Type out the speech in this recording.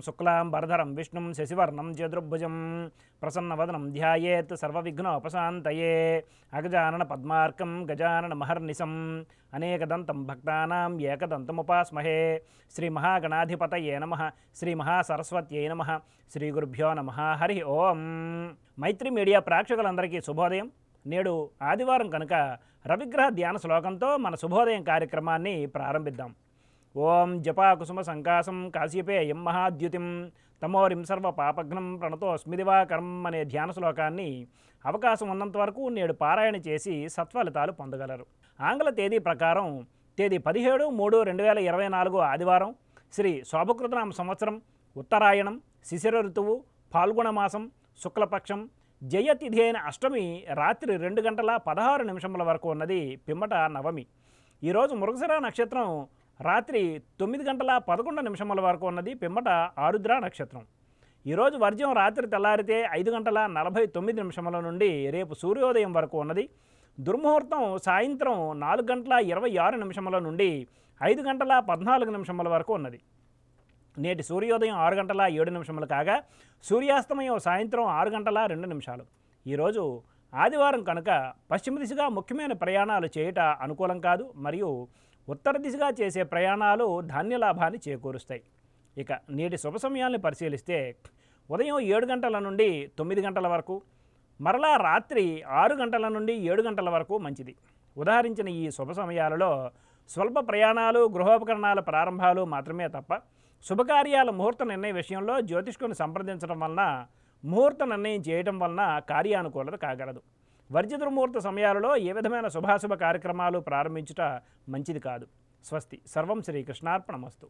శుక్లాంబరధరం విష్ణుం శశివర్ణం చతుర్భుజం ప్రసన్నవదనం ధ్యాయేత్ సర్వవిఘ్నోపశాంతయే అగజానన పద్మార్కం గజానన మహర్నిశం అనేకదంతం భక్తానాం ఏకదంతముపాస్మహే శ్రీ మహాగణాధిపతయే నమః శ్రీ మహాసరస్వత్యై నమః శ్రీ గురుభ్యో నమః హరి ఓం. మైత్రి మీడియా ప్రేక్షకులందరికీ శుభోదయం. నేడు ఆదివారం కనుక రవిగ్రహ ధ్యాన శ్లోకంతో మన శుభోదయం కార్యక్రమాన్ని ప్రారంభిద్దాం. ఓం జపాకుసుమ సంకాసం కాశ్యపేయం మహాద్యుతిం తమోరిం సర్వ పాపఘ్నం ప్రణతోస్మి దివాకరం అనే ధ్యాన శ్లోకాన్ని అవకాశం ఉన్నంత వరకు నేడు పారాయణ చేసి సత్ఫలితాలు పొందగలరు. ఆంగ్ల తేదీ ప్రకారం తేదీ 17/3/2024 ఆదివారం, శ్రీ శోభకృతనామ సంవత్సరం, ఉత్తరాయణం, శిశిర ఋతువు, పాల్గొన మాసం, శుక్లపక్షం, జయతిథి అయిన అష్టమి రాత్రి 2:16 వరకు ఉన్నది పిమ్మట నవమి. ఈరోజు మృగశిర నక్షత్రం రాత్రి 9:11 వరకు ఉన్నది పిమ్మట ఆరుద్ర నక్షత్రం. ఈరోజు వర్జ్యం రాత్రి తెల్లారితే 5:49 నుండి రేపు సూర్యోదయం వరకు ఉన్నది. దుర్ముహూర్తం సాయంత్రం 4:26 నుండి 5:14 వరకు ఉన్నది. నేటి సూర్యోదయం 6:07 కాగా సూర్యాస్తమయం సాయంత్రం 6:02. ఈరోజు ఆదివారం కనుక పశ్చిమ దిశగా ముఖ్యమైన ప్రయాణాలు చేయుట అనుకూలం కాదు. మరియు ఉత్తర దిశగా చేసే ప్రయాణాలు ధాన్యలాభాన్ని చేకూరుస్తాయి. ఇక నేటి శుభ సమయాన్ని పరిశీలిస్తే ఉదయం 7 గంటల నుండి 9 గంటల వరకు, మరలా రాత్రి 6 గంటల నుండి 7 గంటల వరకు మంచిది. ఉదాహరించిన ఈ శుభ సమయాలలో స్వల్ప ప్రయాణాలు, గృహోపకరణాల ప్రారంభాలు మాత్రమే తప్ప శుభకార్యాల ముహూర్త నిర్ణయ విషయంలో జ్యోతిష్కుని సంప్రదించడం వలన, ముహూర్త నిర్ణయం చేయడం వలన కార్యానుకూలత కాగలదు. వర్జ్య దుర్ముహూర్త సమయాలలో ఏ విధమైన శుభాశుభ కార్యక్రమాలు ప్రారంభించుట మంచిది కాదు. స్వస్తి. సర్వం శ్రీకృష్ణార్పణమస్తు.